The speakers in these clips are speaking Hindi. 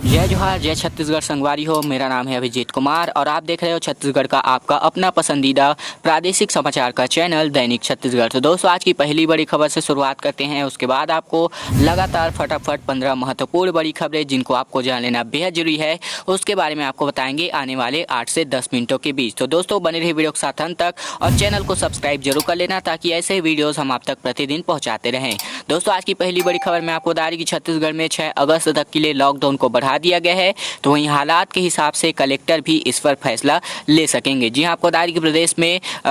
जय जोहार, जय छत्तीसगढ़ संगवारी हो। मेरा नाम है अभिजीत कुमार और आप देख रहे हो छत्तीसगढ़ का आपका अपना पसंदीदा प्रादेशिक समाचार का चैनल दैनिक छत्तीसगढ़। तो दोस्तों, आज की पहली बड़ी खबर से शुरुआत करते हैं। उसके बाद आपको लगातार फटाफट 15 महत्वपूर्ण बड़ी खबरें जिनको आपको जान लेना बेहद जरूरी है, उसके बारे में आपको बताएंगे आने वाले 8 से 10 मिनटों के बीच। तो दोस्तों, बने रहिए वीडियो के साथ अंत तक और चैनल को सब्सक्राइब जरूर कर लेना ताकि ऐसे वीडियोज़ हम आप तक प्रतिदिन पहुँचाते रहें। दोस्तों, आज की पहली बड़ी खबर में आपको बता रही कि छत्तीसगढ़ में 6 अगस्त तक के लिए लॉकडाउन को बढ़ा दिया गया है। तो वहीं हालात के हिसाब से कलेक्टर भी इस पर फैसला ले सकेंगे। जी हां, आपको बता दें कि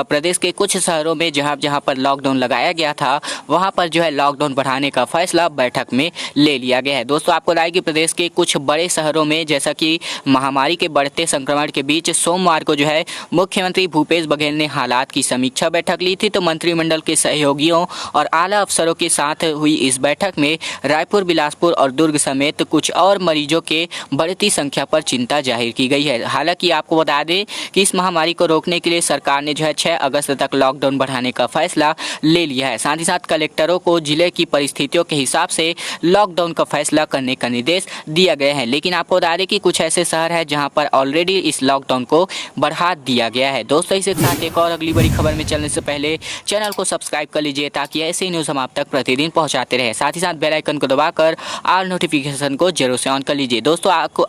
प्रदेश के कुछ शहरों में जहां पर लॉकडाउन लगाया गया था वहां पर जो है लॉकडाउन बढ़ाने का फैसला बैठक में ले लिया गया है। दोस्तों, आपको बता दें कि प्रदेश के कुछ बड़े शहरों में जैसा कि महामारी के बढ़ते संक्रमण के बीच सोमवार को जो है मुख्यमंत्री भूपेश बघेल ने हालात की समीक्षा बैठक ली थी। तो मंत्रिमंडल के सहयोगियों और आला अफसरों के साथ हुई इस बैठक में रायपुर, बिलासपुर और दुर्ग समेत कुछ और मरीजों के बढ़ती संख्या पर चिंता जाहिर की गई है। हालांकि आपको बता दें कि इस महामारी को रोकने के लिए सरकार ने जो है 6 अगस्त तक लॉकडाउन बढ़ाने का फैसला ले लिया है। साथ ही साथ कलेक्टरों को जिले की परिस्थितियों के हिसाब से लॉकडाउन का फैसला करने का निर्देश दिया गया है। लेकिन आपको बता दें कि कुछ ऐसे शहर हैं जहां पर ऑलरेडी इस लॉकडाउन को बढ़ा दिया गया है। दोस्तों, इसी के साथ एक और अगली बड़ी खबर में चलने से पहले चैनल को सब्सक्राइब कर लीजिए ताकि ऐसे न्यूज़ हम आप तक प्रतिदिन पहुंचाते रहे। साथ ही साथ बेल आइकन को दबाकर ऑल नोटिफिकेशन को जरूर से ऑन कर लीजिए। दोस्तों, आपको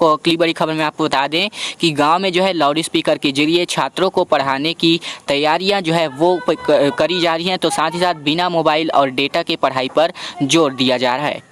अगली बड़ी खबर में आपको बता दें कि गांव में जो है लाउड स्पीकर के जरिए छात्रों को पढ़ाने की तैयारियां जो है वो करी जा रही हैं। तो साथ ही साथ बिना मोबाइल और डेटा के पढ़ाई पर जोर दिया जा रहा है।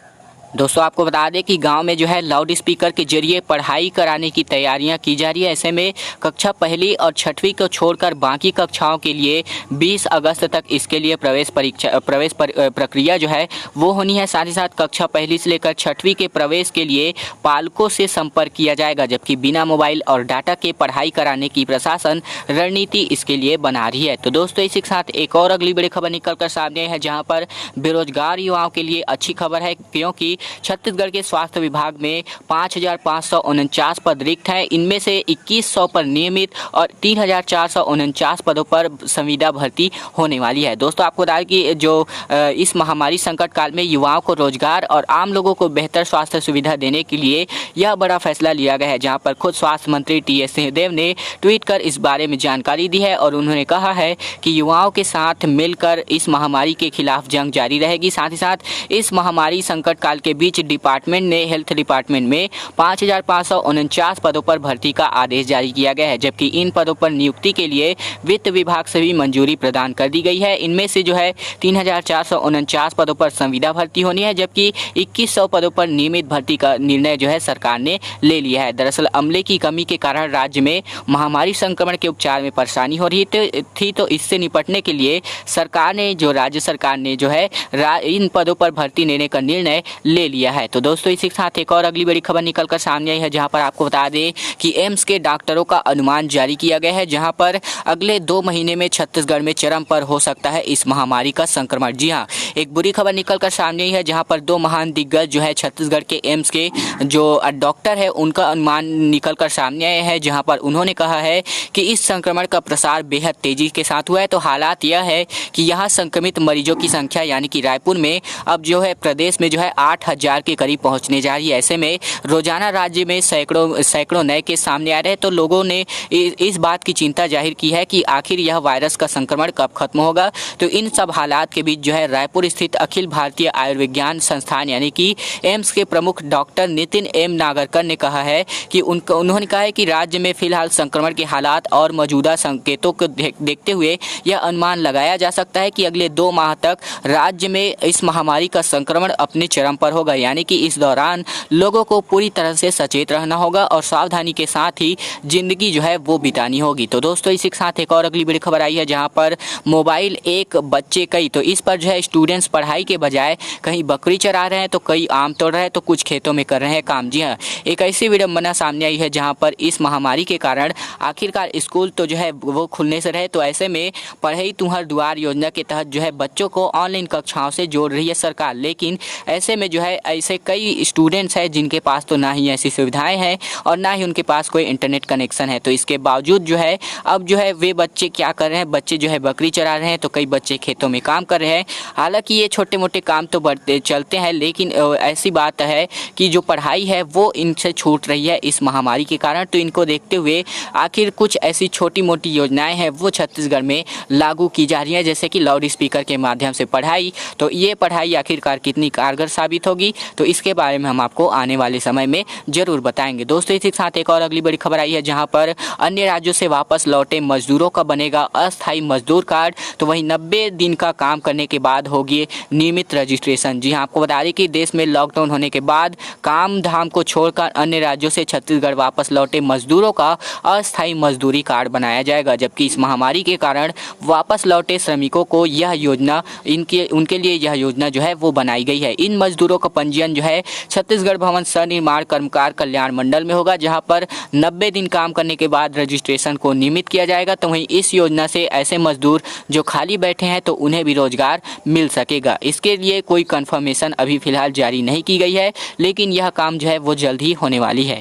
दोस्तों, आपको बता दें कि गांव में जो है लाउड स्पीकर के जरिए पढ़ाई कराने की तैयारियां की जा रही है। ऐसे में कक्षा पहली और छठवीं को छोड़कर बाकी कक्षाओं के लिए 20 अगस्त तक इसके लिए प्रवेश प्रक्रिया जो है वो होनी है। साथ ही साथ कक्षा पहली से लेकर छठवीं के प्रवेश के लिए पालकों से संपर्क किया जाएगा, जबकि बिना मोबाइल और डाटा के पढ़ाई कराने की प्रशासन रणनीति इसके लिए बना रही है। तो दोस्तों, इसी के साथ एक और अगली बड़ी खबर निकल कर सामने है जहाँ पर बेरोजगार युवाओं के लिए अच्छी खबर है, क्योंकि छत्तीसगढ़ के स्वास्थ्य विभाग में 5,549 पद रिक्त हैं। इनमें से 2,100 पर नियमित और 3,449 पदों पर संविदा भर्ती होने वाली है। दोस्तों, आपको बता दें कि जो इस महामारी संकट काल में युवाओं को रोजगार और आम लोगों को बेहतर स्वास्थ्य सुविधा देने के लिए यह बड़ा फैसला लिया गया है, जहां पर खुद स्वास्थ्य मंत्री टी.एस. सिंहदेव ने ट्वीट कर इस बारे में जानकारी दी है और उन्होंने कहा है कि युवाओं के साथ मिलकर इस महामारी के खिलाफ जंग जारी रहेगी। साथ ही साथ इस महामारी संकट काल के बीच हेल्थ डिपार्टमेंट में 5,549 पदों पर भर्ती का आदेश जारी किया गया है, जबकि इन पदों पर नियुक्ति के लिए वित्त विभाग से भी मंजूरी प्रदान कर दी गई है। इनमें से जो है 3,449 पदों पर संविदा भर्ती होनी है, जबकि 2,100 पदों पर नियमित भर्ती का निर्णय जो है सरकार ने ले लिया है। दरअसल अमले की कमी के कारण राज्य में महामारी संक्रमण के उपचार में परेशानी हो रही थी। तो इससे निपटने के लिए राज्य सरकार ने जो है इन पदों पर भर्ती लेने का निर्णय ले लिया है। तो दोस्तों, इसी के साथ एक और अगली बड़ी खबर निकल कर सामने आई है, जहां पर आपको बता दें कि एम्स के डॉक्टरों का अनुमान जारी किया गया है, जहां पर अगले 2 महीने में छत्तीसगढ़ में चरम पर हो सकता है इस महामारी का संक्रमण। जी हां, एक बुरी खबर निकल कर सामने आई है, जहां पर 2 महान दिग्गज जो है छत्तीसगढ़ के एम्स के जो डॉक्टर है उनका अनुमान निकल कर सामने आया है, जहां पर उन्होंने कहा है कि इस संक्रमण का प्रसार बेहद तेजी के साथ हुआ है। तो हालात यह है कि यहाँ संक्रमित मरीजों की संख्या यानी कि रायपुर में अब जो है प्रदेश में जो है 8,000 के करीब पहुंचने जा रही है। ऐसे में रोजाना राज्य में सैकड़ों नए केस सामने आ रहे हैं। तो लोगों ने इस बात की चिंता जाहिर की है कि आखिर यह वायरस का संक्रमण कब खत्म होगा। तो इन सब हालात के बीच जो है रायपुर स्थित अखिल भारतीय आयुर्विज्ञान संस्थान यानी कि एम्स के प्रमुख डॉक्टर नितिन एम नागरकर ने कहा है कि उन्होंने कहा है कि राज्य में फिलहाल संक्रमण के हालात और मौजूदा संकेतों को देखते हुए यह अनुमान लगाया जा सकता है कि अगले 2 माह तक राज्य में इस महामारी का संक्रमण अपने चरम पर होगा। यानी कि इस दौरान लोगों को पूरी तरह से सचेत रहना होगा और सावधानी के साथ ही जिंदगी जो है वो बितानी होगी। तो दोस्तों, इसी के साथ एक और अगली बड़ी खबर आई है, जहां पर मोबाइल एक बच्चे कई। तो इस पर जो है स्टूडेंट्स पढ़ाई के बजाय कहीं बकरी चरा रहे हैं, तो कई आम तोड़ रहे हैं, तो कुछ खेतों में कर रहे हैं काम। जी हाँ, एक ऐसी विडंबना सामने आई है जहाँ पर इस महामारी के कारण आखिरकार स्कूल तो जो है वो खुलने से रहे। तो ऐसे में पढ़ई तुहर दुआर योजना के तहत जो है बच्चों को ऑनलाइन कक्षाओं से जोड़ रही है सरकार, लेकिन ऐसे में जो है ऐसे कई स्टूडेंट्स हैं जिनके पास तो ना ही ऐसी सुविधाएं हैं और ना ही उनके पास कोई इंटरनेट कनेक्शन है। तो इसके बावजूद जो है अब जो है वे बच्चे क्या कर रहे हैं, बच्चे जो है बकरी चरा रहे हैं, तो कई बच्चे खेतों में काम कर रहे हैं। हालांकि ये छोटे मोटे काम तो बढ़ते चलते हैं, लेकिन ऐसी बात है कि जो पढ़ाई है वो इनसे छूट रही है इस महामारी के कारण। तो इनको देखते हुए आखिर कुछ ऐसी छोटी मोटी योजनाएं हैं वो छत्तीसगढ़ में लागू की जा रही हैं, जैसे कि लाउड स्पीकर के माध्यम से पढ़ाई। तो ये पढ़ाई आखिरकार कितनी कारगर साबित होगी, तो इसके बारे में हम आपको आने वाले समय में जरूर बताएंगे। दोस्तों इसी के साथ एक और अगली बड़ी खबर आई है, जहां पर अन्य राज्यों से वापस लौटे मजदूरों का बनेगा अस्थायी मजदूर कार्ड। तो वहीं 90 दिन का काम करने के बाद होगी नियमित रजिस्ट्रेशन। जी हाँ, आपको बता दें कि देश में लॉकडाउन होने के बाद काम धाम को छोड़कर अन्य राज्यों से छत्तीसगढ़ वापस लौटे मजदूरों का अस्थायी मजदूरी कार्ड बनाया जाएगा, जबकि इस महामारी के कारण वापस लौटे श्रमिकों को यह योजना उनके लिए यह योजना जो है वो बनाई गई है। इन मजदूरों का पंजीयन जो है छत्तीसगढ़ भवन सनिर्माण कर्मकार कल्याण मंडल में होगा, जहां पर 90 दिन काम करने के बाद रजिस्ट्रेशन को नियमित किया जाएगा। तो वहीं इस योजना से ऐसे मजदूर जो खाली बैठे हैं तो उन्हें भी रोजगार मिल सकेगा। इसके लिए कोई कंफर्मेशन अभी फिलहाल जारी नहीं की गई है, लेकिन यह काम जो है वो जल्द ही होने वाली है।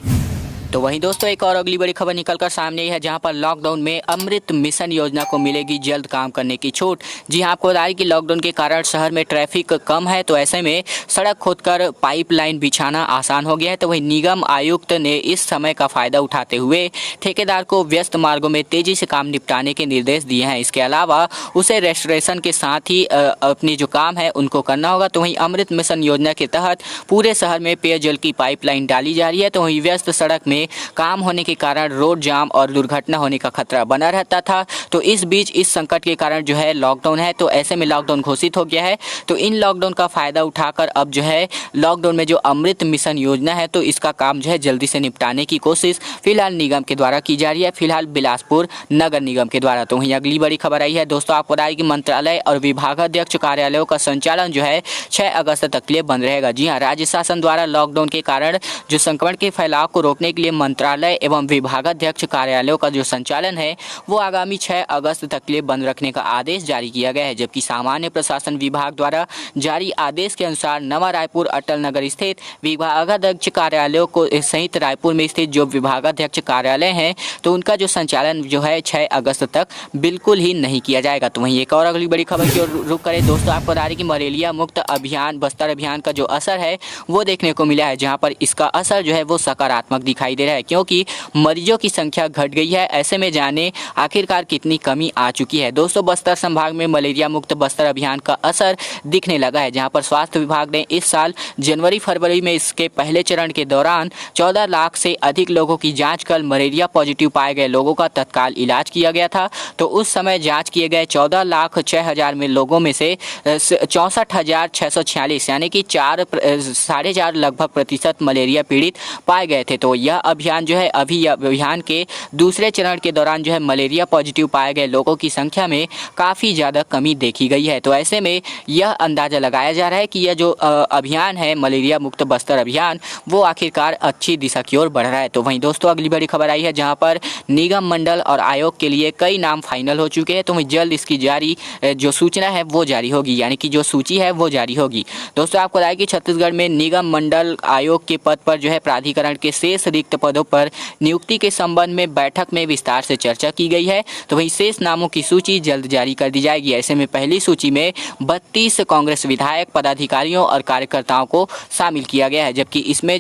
तो वहीं दोस्तों एक और अगली बड़ी खबर निकल कर सामने है, जहां पर लॉकडाउन में अमृत मिशन योजना को मिलेगी जल्द काम करने की छूट। जी हां, आपको बता दें कि लॉकडाउन के कारण शहर में ट्रैफिक कम है, तो ऐसे में सड़क खोदकर पाइपलाइन बिछाना आसान हो गया है। तो वहीं निगम आयुक्त ने इस समय का फायदा उठाते हुए ठेकेदार को व्यस्त मार्गों में तेजी से काम निपटाने के निर्देश दिए हैं। इसके अलावा उसे रेस्टोरेशन के साथ ही अपनी जो काम है उनको करना होगा। तो वहीं अमृत मिशन योजना के तहत पूरे शहर में पेयजल की पाइपलाइन डाली जा रही है। तो वहीं व्यस्त सड़क में काम होने के कारण रोड जाम और दुर्घटना होने का खतरा बना रहता था। तो इस बीच इस संकट के कारण जो है लॉकडाउन है, तो ऐसे में लॉकडाउन घोषित हो गया है। तो इन लॉकडाउन का फायदा उठाकर अब जो है लॉकडाउन में जो अमृत मिशन योजना है तो इसका काम जो है जल्दी से निपटाने की कोशिश फिलहाल निगम के द्वारा की जा रही है, फिलहाल बिलासपुर नगर निगम के द्वारा। तो वहीं अगली बड़ी खबर आई है दोस्तों, आपको बताएं कि मंत्रालय और विभागाध्यक्ष कार्यालयों का संचालन जो है 6 अगस्त तक के लिए बंद रहेगा। जी हाँ, राज्य शासन द्वारा लॉकडाउन के कारण जो संक्रमण के फैलाव को रोकने के लिए मंत्रालय एवं विभागाध्यक्ष कार्यालयों का जो संचालन है वो आगामी 6 अगस्त तक के लिए बंद रखने का आदेश जारी किया गया है। जबकि सामान्य प्रशासन विभाग द्वारा जारी आदेश के अनुसार नवा रायपुर अटल नगर स्थित विभागाध्यक्ष कार्यालयों को सहित रायपुर में स्थित जो विभागाध्यक्ष कार्यालय हैं तो उनका जो संचालन जो है 6 अगस्त तक बिल्कुल ही नहीं किया जाएगा। तो वहीं एक और अगली बड़ी खबर की ओर रुख करें दोस्तों, आपको बता दें कि मलेरिया मुक्त अभियान बस्तर अभियान का जो असर है वो देखने को मिला है, जहाँ पर इसका असर जो है वो सकारात्मक दिखाई दे रहा है, क्योंकि मरीजों की संख्या घट गई है। ऐसे में जाने आखिरकार कितनी कमी आ चुकी है। दोस्तों बस्तर संभाग में मलेरिया मुक्त बस्तर अभियान का असर दिखने लगा है, जहां पर स्वास्थ्य विभाग ने इस साल जनवरी फरवरी में इसके पहले चरण के दौरान 14 लाख से अधिक लोगों की जांच कर मलेरिया पॉजिटिव पाए गए लोगों का तत्काल इलाज किया गया था। तो उस समय जाँच किए गए 14,06,000 में लोगों में से 64,646 यानी कि 4.5 लगभग प्रतिशत मलेरिया पीड़ित पाए गए थे। तो यह अभियान जो है अभी अभियान के दूसरे चरण के दौरान जो है मलेरिया पॉजिटिव पाए गए लोगों की संख्या में काफ़ी ज़्यादा कमी देखी गई है। तो ऐसे में यह अंदाज़ा लगाया जा रहा है कि यह जो अभियान है मलेरिया मुक्त बस्तर अभियान वो आखिरकार अच्छी दिशा की ओर बढ़ रहा है। तो वहीं दोस्तों अगली बड़ी खबर आई है, जहां पर निगम मंडल और आयोग के लिए कई नाम फाइनल हो चुके हैं। तो वहीं जल्द इसकी जारी जो सूचना है वो जारी होगी, यानी कि जो सूची है वो जारी होगी। दोस्तों आपको बताया कि छत्तीसगढ़ में निगम मंडल आयोग के पद पर जो है प्राधिकरण के शेष रिक्त पदों पर नियुक्ति के संबंध में बैठक में विस्तार से चर्चा की गई है। तो वहीं शेष नामों की सूची जल्द जारी कर दी जाएगी। ऐसे में पहली सूची में 32 कांग्रेस विधायक पदाधिकारियों और कार्यकर्ताओं को शामिल किया गया है, जबकि इनमें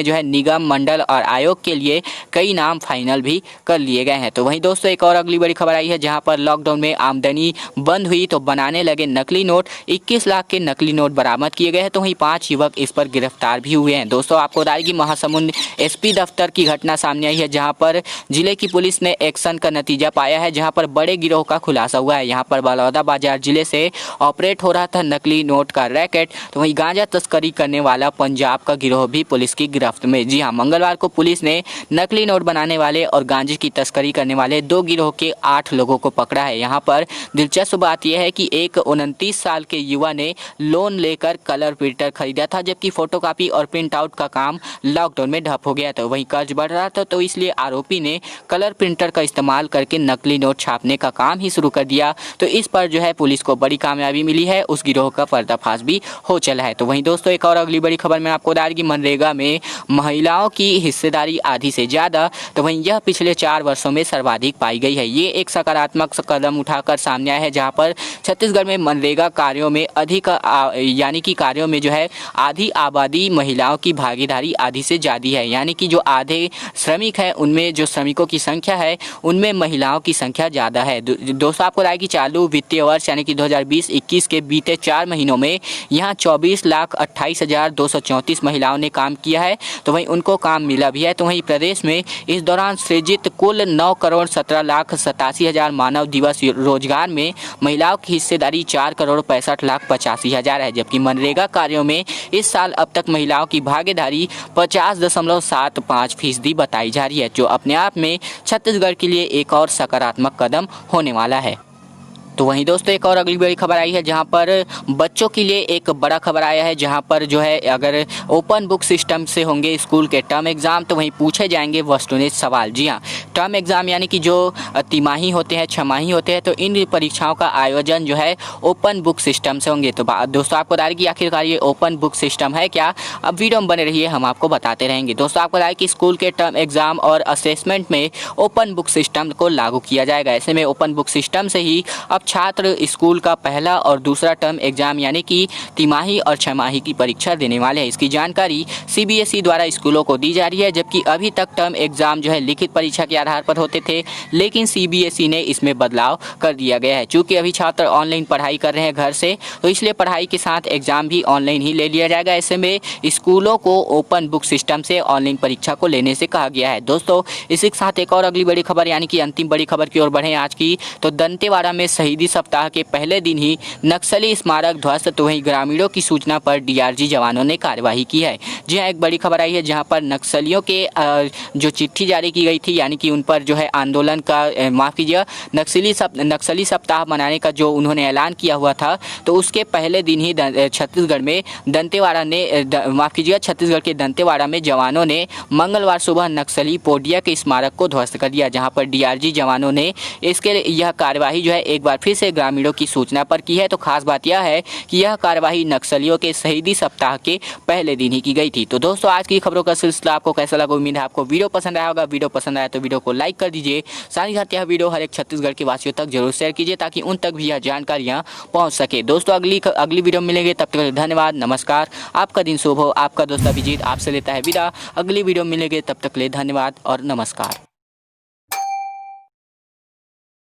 जो है निगम मंडल और आयोग के लिए कई नाम फाइनल भी कर लिए गए हैं। तो वहीं दोस्तों एक और अगली बड़ी खबर आई है, जहां पर लॉकडाउन में आमदनी बंद हुई तो बनाने लगे नकली नोट। 21 लाख के नकली नोट बरामद किए गए हैं। तो वहीं 5 युवक इस पर गिरफ्तार भी हुए हैं। दोस्तों आपको बता दें कि महासमुंद एसपी दफ्तर की घटना सामने आई है, जहां पर जिले की पुलिस ने एक्शन का नतीजा पाया है, जहां पर बड़े गिरोह का खुलासा हुआ है। यहां पर बलौदाबाजार जिले से ऑपरेट हो रहा था नकली नोट का रैकेट। तो वहीं गांजा तस्करी करने वाला पंजाब का गिरोह भी पुलिस की गिरफ्त में। जी हां, मंगलवार को पुलिस ने नकली नोट बनाने वाले और गांजे की तस्करी करने वाले 2 गिरोह के 8 लोगों को पकड़ा है। यहाँ पर दिलचस्प बात यह है कि एक 29 साल के युवा ने लोन लेकर कलर प्रिंटर खरीदा था, जबकि फोटोकॉपी और प्रिंट आउट का काम लॉकडाउन में ठप हो गया था। वहीं कर्ज बढ़ रहा था, तो इसलिए आरोपी ने कलर प्रिंटर का इस्तेमाल करके नकली नोट छापने का काम ही शुरू कर दिया। तो इस पर जो है पुलिस को बड़ी कामयाबी मिली है, उस गिरोह का पर्दाफाश भी हो चला है। तो वहीं दोस्तों एक और अगली बड़ी खबर में आपको बता दें कि मनरेगा में महिलाओं की हिस्सेदारी आधी से ज़्यादा, तो वहीं यह पिछले 4 वर्षों में सर्वाधिक पाई गई है। ये एक सकारात्मक कदम उठाकर सामने आया है, जहां पर छत्तीसगढ़ में मनरेगा कार्यों में अधिक यानी कि कार्यों में जो है आधी आबादी महिलाओं की भागीदारी आधी से ज़्यादा है। यानी कि जो आधे श्रमिक हैं उनमें जो श्रमिकों की संख्या है उनमें महिलाओं की संख्या ज़्यादा है। दोस्तों आपको बताया कि चालू वित्तीय वर्ष यानी कि 2020-21 के बीते 4 महीनों में यहाँ 24,28,234 महिलाओं ने काम किया है, तो वहीं उनको काम मिला भी है। तो वहीं प्रदेश में इस दौरान सृजित कुल 9,17,87,000 मानव दिवस रोजगार में महिलाओं की हिस्सेदारी 4,65,85,000 है, जबकि मनरेगा कार्यों में इस साल अब तक महिलाओं की भागीदारी 50.75% बताई जा रही है, जो अपने आप में छत्तीसगढ़ के लिए एक और सकारात्मक कदम होने वाला है। तो वहीं दोस्तों एक और अगली बड़ी खबर आई है, जहां पर बच्चों के लिए एक बड़ा खबर आया है, जहां पर जो है अगर ओपन बुक सिस्टम से होंगे स्कूल के टर्म एग्ज़ाम तो वहीं पूछे जाएंगे वस्तुनिष्ठ सवाल। जी हाँ, टर्म एग्ज़ाम यानी कि जो तिमाही होते हैं, छमाही होते हैं, तो इन परीक्षाओं का आयोजन जो है ओपन बुक सिस्टम से होंगे। तो दोस्तों आपको बता दें कि आखिरकार ये ओपन बुक सिस्टम है क्या, अब वीडियो में बने रहिए, हम आपको बताते रहेंगे। दोस्तों आपको बता दें कि स्कूल के टर्म एग्ज़ाम और असेसमेंट में ओपन बुक सिस्टम को लागू किया जाएगा। ऐसे में ओपन बुक सिस्टम से ही अब छात्र स्कूल का पहला और दूसरा टर्म एग्जाम यानी कि तिमाही और छमाही की परीक्षा देने वाले हैं। इसकी जानकारी सीबीएसई द्वारा स्कूलों को दी जा रही है, जबकि अभी तक टर्म एग्जाम जो है लिखित परीक्षा के आधार पर होते थे, लेकिन सीबीएसई ने इसमें बदलाव कर दिया गया है। चूँकि अभी छात्र ऑनलाइन पढ़ाई कर रहे हैं घर से, तो इसलिए पढ़ाई के साथ एग्जाम भी ऑनलाइन ही ले लिया जाएगा। ऐसे में स्कूलों को ओपन बुक सिस्टम से ऑनलाइन परीक्षा को लेने से कहा गया है। दोस्तों इसी के साथ एक और अगली बड़ी खबर यानी कि अंतिम बड़ी खबर की ओर बढ़े आज की, तो दंतेवाड़ा में शहीदी सप्ताह के पहले दिन ही नक्सली स्मारक ध्वस्त, तो वहीं ग्रामीणों की सूचना पर डीआरजी जवानों ने कार्रवाई की है। जी हाँ, एक बड़ी खबर आई है, जहां पर नक्सलियों के जो चिट्ठी जारी की गई थी, यानी कि उन पर जो है आंदोलन का माफ़ कीजिएगा नक्सली सप्ताह मनाने का जो उन्होंने ऐलान किया हुआ था, तो उसके पहले दिन ही छत्तीसगढ़ में छत्तीसगढ़ के दंतेवाड़ा में जवानों ने मंगलवार सुबह नक्सली पोडिया के स्मारक को ध्वस्त कर दिया, जहाँ पर डीआरजी जवानों ने यह कार्यवाही जो है एक बार फिर से ग्रामीणों की सूचना पर की है। तो खास बात यह है कि यह कार्यवाही नक्सलियों के शहीदी सप्ताह के पहले दिन ही की गई थी। तो दोस्तों आज की खबरों का सिलसिला आपको कैसा लगा, उम्मीद है आपको वीडियो पसंद आया होगा। वीडियो पसंद आया तो वीडियो को लाइक कर दीजिए, साथ ही साथ यह वीडियो हर एक छत्तीसगढ़ के वासियों तक जरूर शेयर कीजिए, ताकि उन तक भी यह जानकारियाँ पहुँच सके। दोस्तों अगली वीडियो में मिलेंगे, तब तक धन्यवाद, नमस्कार, आपका दिन शुभ हो। आपका दोस्त अभिजीत आपसे लेता है विदा। अगली वीडियो में मिलेंगे, तब तक ले धन्यवाद और नमस्कार।